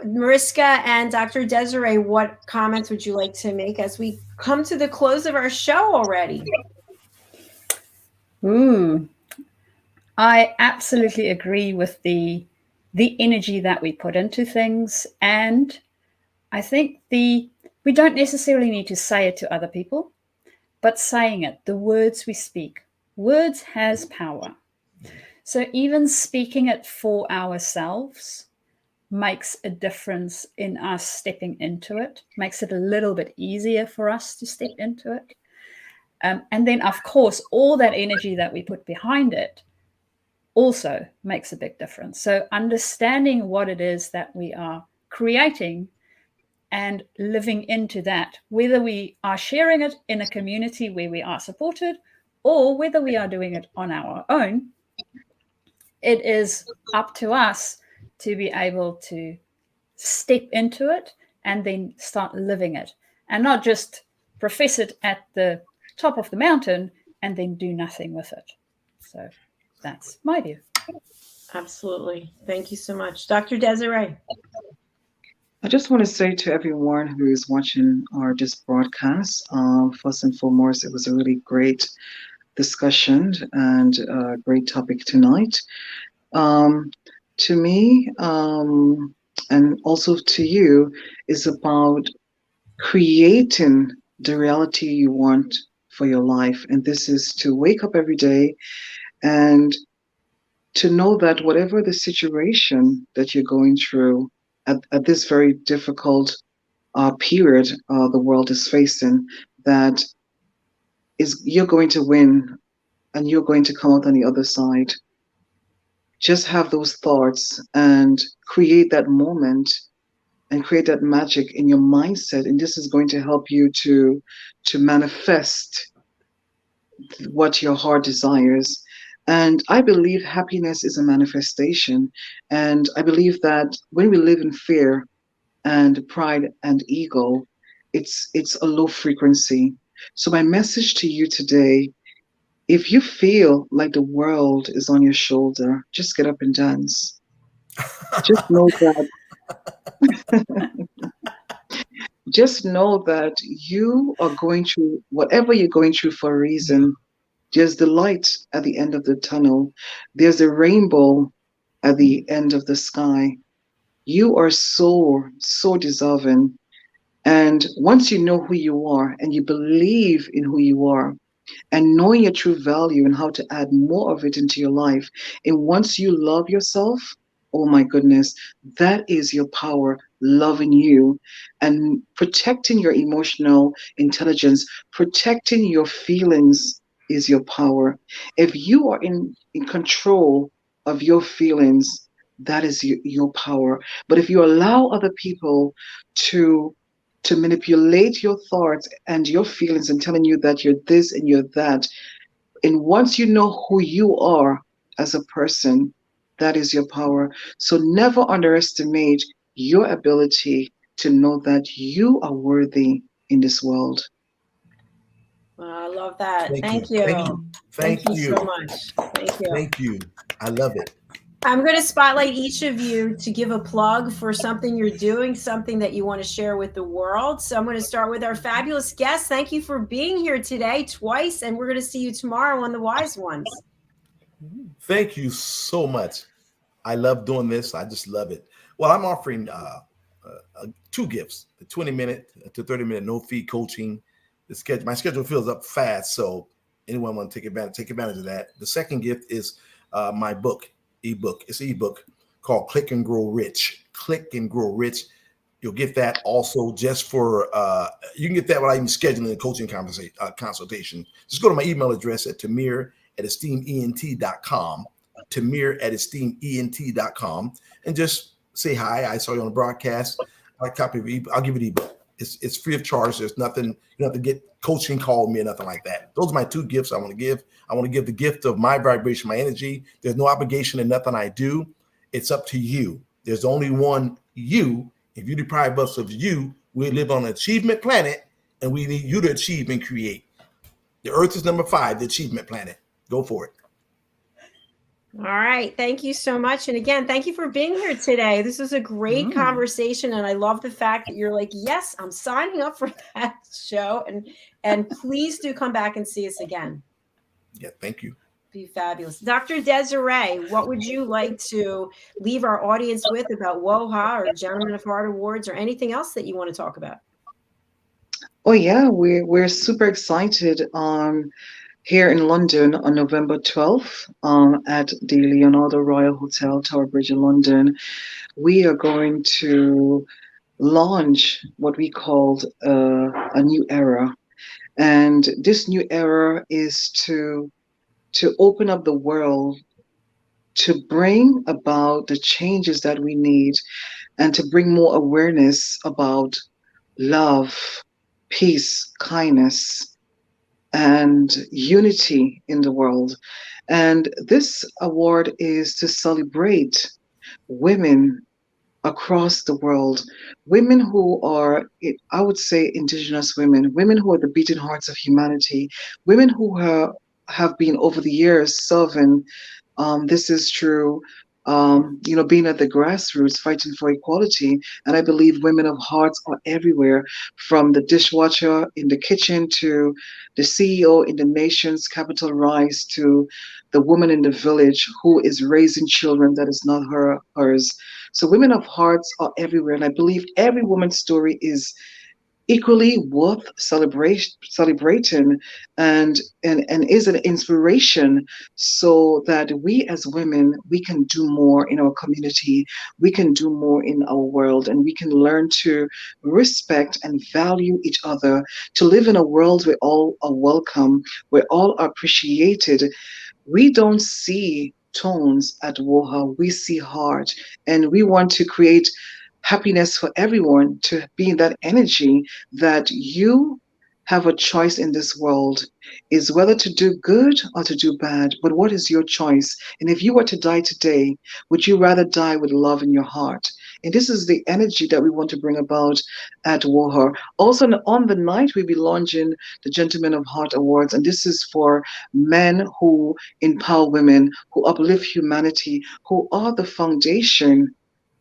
Mariska and Dr. Desiree, what comments would you like to make as we come to the close of our show already?
Ooh, I absolutely agree with the energy that we put into things. And I think we don't necessarily need to say it to other people, but saying it, the words we speak, words has power. So even speaking it for ourselves makes a difference in us stepping into it, makes it a little bit easier for us to step into it. And then, of course, all that energy that we put behind it also makes a big difference. So understanding what it is that we are creating and living into that, whether we are sharing it in a community where we are supported or whether we are doing it on our own, it is up to us to be able to step into it and then start living it, and not just profess it at the top of the mountain and then do nothing with it. So that's my view.
Absolutely. Thank you so much. Dr. Desiree.
I just want to say to everyone who is watching this broadcast, first and foremost, it was a really great discussion and a great topic tonight. To me, and also to you, is about creating the reality you want for your life. And this is to wake up every day and to know that whatever the situation that you're going through at this very difficult period the world is facing, that you're going to win and you're going to come out on the other side. Just have those thoughts and create that moment and create that magic in your mindset, and this is going to help you to manifest what your heart desires. And I believe happiness is a manifestation, and I believe that when we live in fear and pride and ego, it's a low frequency. So my message to you today, if you feel like the world is on your shoulder, just get up and dance. Just know that just know that you are going through whatever you're going through for a reason. There's the light at the end of the tunnel. There's a rainbow at the end of the sky. You are so, so deserving. And once you know who you are and you believe in who you are, and knowing your true value and how to add more of it into your life, and once you love yourself, oh my goodness, that is your power, loving you and protecting your emotional intelligence, protecting your feelings is your power. If you are in control of your feelings, that is your power. But if you allow other people to manipulate your thoughts and your feelings and telling you that you're this and you're that, and once you know who you are as a person, that is your power. So never underestimate your ability to know that you are worthy in this world.
I love that.
Thank
Thank
you.
you.
Thank
Thank you
you.
so much. Thank you.
Thank you. I love it.
I'm going to spotlight each of you to give a plug for something you're doing, something that you want to share with the world. So I'm going to start with our fabulous guest. Thank you for being here today twice, and we're going to see you tomorrow on The Wise Ones.
Thank you so much. I love doing this. I just love it. Well, I'm offering two gifts: the 20-minute to 30-minute no-fee coaching. My schedule fills up fast, so anyone want to take advantage of that. The second gift is my ebook. It's an ebook called Click and Grow Rich. Click and Grow Rich. You'll get that also just for you can get that without even scheduling a coaching consultation. Just go to my email address at tamir@esteemedent.com. tamir@esteemedent.com, and just say hi. I saw you on the broadcast. I'll copy of ebook. I'll give you the ebook. It's free of charge. There's nothing, you don't have to get coaching, call me or nothing like that. Those are my two gifts I want to give. I want to give the gift of my vibration, my energy. There's no obligation in nothing I do. It's up to you. There's only one you. If you deprive us of you, we live on an achievement planet, and we need you to achieve and create. The Earth is number 5, the achievement planet. Go for it.
All right. Thank you so much. And again, thank you for being here today. This was a great conversation. And I love the fact that you're like, yes, I'm signing up for that show. And please do come back and see us again.
Yeah, thank you.
Be fabulous. Dr. Desiree, what would you like to leave our audience with about WOHA or Gentlemen of Heart Awards or anything else that you want to talk about?
Oh yeah, we're super excited. Here in London on November 12th, at the Leonardo Royal Hotel, Tower Bridge in London, we are going to launch what we called a new era. And this new era is to open up the world, to bring about the changes that we need, and to bring more awareness about love, peace, kindness, and unity in the world. And this award is to celebrate women across the world, women who are, I would say, indigenous women, women who are the beating hearts of humanity, women who have been over the years serving. This is true. Being at the grassroots, fighting for equality. And I believe women of hearts are everywhere, from the dishwasher in the kitchen to the CEO in the nation's capital rise to the woman in the village who is raising children that is not hers. So women of hearts are everywhere. And I believe every woman's story is equally worth celebrating, and is an inspiration, so that we as women, we can do more in our community, we can do more in our world, and we can learn to respect and value each other, to live in a world where all are welcome, where all are appreciated. We don't see tones at WOHA, we see heart, and we want to create happiness for everyone, to be in that energy that you have a choice in this world, is whether to do good or to do bad. But what is your choice? And if you were to die today, would you rather die with love in your heart? And this is the energy that we want to bring about at WOHA. Also, on the night, we'll be launching the Gentlemen of Heart Awards. And this is for men who empower women, who uplift humanity, who are the foundation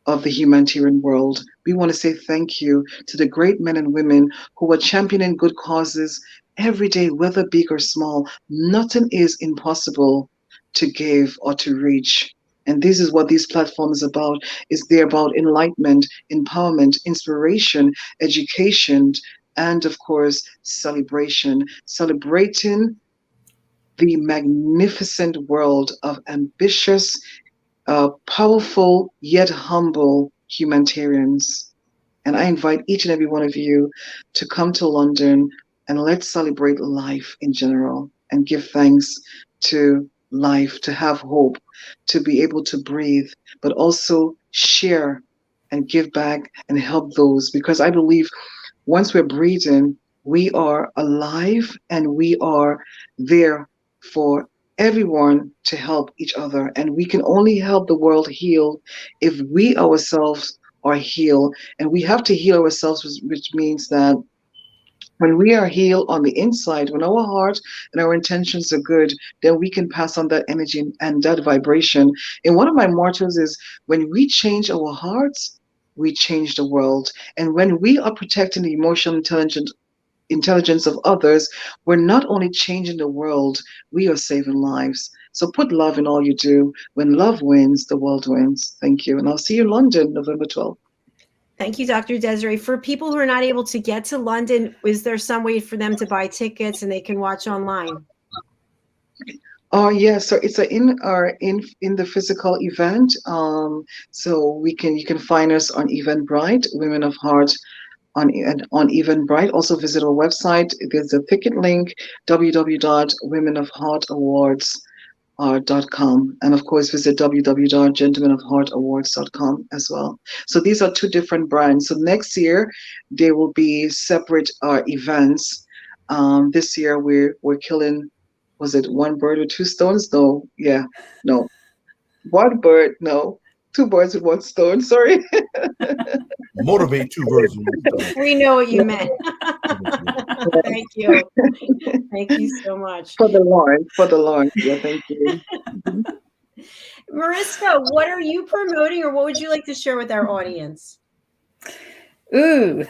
of the humanitarian world. We want to say thank you to the great men and women who are championing good causes every day, whether big or small. Nothing is impossible to give or to reach. And this is what these platforms about. Is they're about enlightenment, empowerment, inspiration, education, and of course, celebration. Celebrating the magnificent world of ambitious, powerful yet humble humanitarians. And I invite each and every one of you to come to London, and let's celebrate life in general and give thanks to life, to have hope, to be able to breathe, but also share and give back and help those. Because I believe once we're breathing, we are alive, and we are there for everyone to help each other. And we can only help the world heal if we ourselves are healed. And we have to heal ourselves, which means that when we are healed on the inside, when our heart and our intentions are good, then we can pass on that energy and that vibration. And one of my mottos is, when we change our hearts, we change the world. And when we are protecting the emotional intelligence of others, we're not only changing the world, we are saving lives. So put love in all you do. When love wins, the world wins. Thank you. And I'll see you in London, November 12th.
Thank you, Dr. Desiree. For people who are not able to get to London, is there some way for them to buy tickets and they can watch online?
Oh yeah, so it's in the physical event. So you can find us on Eventbrite, Women of Heart on Eventbrite. Also visit our website. There's a ticket link, www.womenofheartawards.com, and of course visit www.gentlemenofheartawards.com as well. So these are two different brands. So next year there will be separate events. This year we're killing, was it one bird with two stones? No, yeah, no, one bird, no, two birds with one stone. Sorry.
Motivate two birds with one stone.
We know what you meant. Thank you. Thank you so much.
For the Lord. Yeah, thank you.
Mariska, what are you promoting, or what would you like to share with our audience?
Ooh,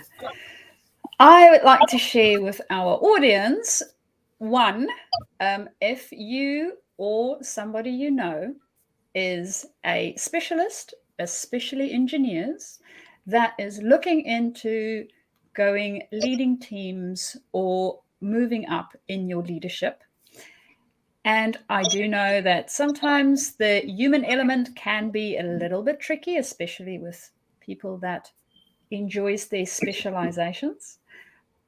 I would like to share with our audience, one, if you or somebody you know is a specialist, especially engineers, that is looking into going leading teams or moving up in your leadership. And I do know that sometimes the human element can be a little bit tricky, especially with people that enjoys their specializations.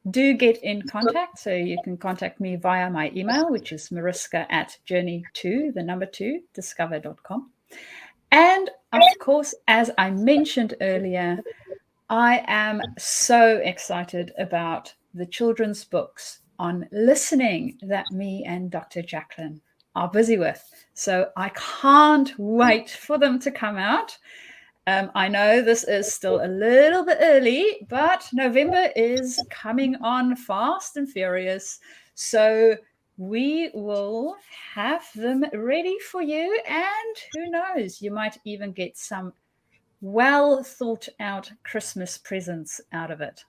Do get in contact. So you can contact me via my email, which is mariska@journey2discover.com. And of course, as I mentioned earlier, I am so excited about the children's books on listening that me and Dr. JACALYN are busy with. So I can't wait for them to come out. I know this is still a little bit early, but November is coming on fast and furious. So we will have them ready for you. And who knows, you might even get some well thought out Christmas presents out of it.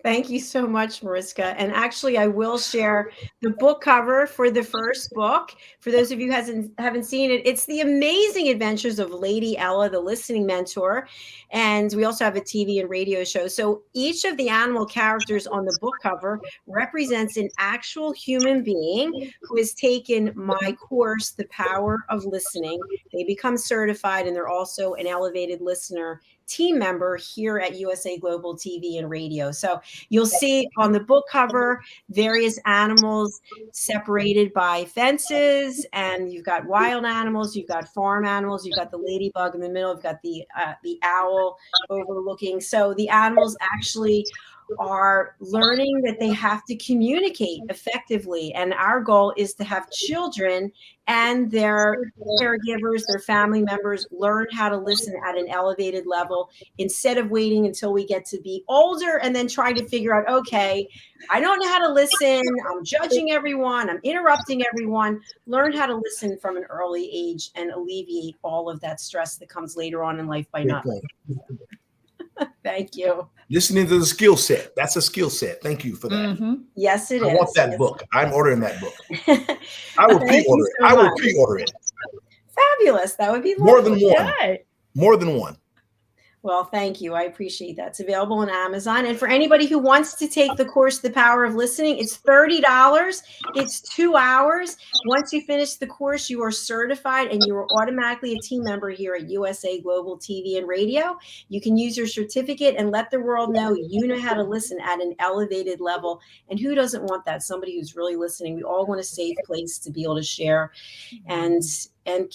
Thank you so much, Mariska. And actually, I will share the book cover for the first book. For those of you who haven't seen it, it's The Amazing Adventures of Lady Ella, the Listening Mentor. And we also have a TV and radio show. So each of the animal characters on the book cover represents an actual human being who has taken my course, The Power of Listening. They become certified, and they're also an elevated listener team member here at USA Global TV and Radio. So you'll see on the book cover various animals separated by fences, and you've got wild animals, you've got farm animals, you've got the ladybug in the middle, you've got the owl overlooking. So the animals actually are learning that they have to communicate effectively. And our goal is to have children and their caregivers, their family members, learn how to listen at an elevated level instead of waiting until we get to be older and then trying to figure out, okay, I don't know how to listen. I'm judging everyone. I'm interrupting everyone. Learn how to listen from an early age and alleviate all of that stress that comes later on in life by not listening. Thank you.
Listening to the skill set. That's a skill set. Thank you for that.
Mm-hmm. Yes, it is.
I want that book. I'm ordering that book. I will pre-order it. I will pre-order it.
Fabulous. That would be
more than one.
Yeah.
More than one.
Well, thank you. I appreciate that. It's available on Amazon. And for anybody who wants to take the course, The Power of Listening, it's $30. It's 2 hours. Once you finish the course, you are certified and you are automatically a team member here at USA Global TV and Radio. You can use your certificate and let the world know you know how to listen at an elevated level. And who doesn't want that? Somebody who's really listening. We all want a safe place to be able to share and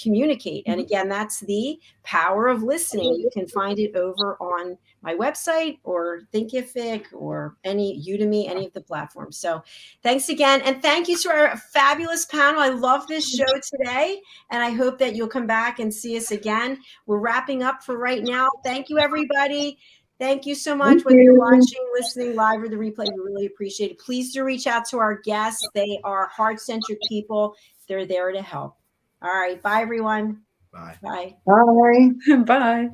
communicate. And again, that's The Power of Listening. You can find it over on my website or Thinkific or any Udemy, any of the platforms. So thanks again. And thank you to our fabulous panel. I love this show today. And I hope that you'll come back and see us again. We're wrapping up for right now. Thank you, everybody. Thank you so much. Whether you're watching, listening live, or the replay, we really appreciate it. Please do reach out to our guests. They are heart-centered people. They're there to help. All right. Bye, everyone.
Bye.
Bye.
Bye.
Bye.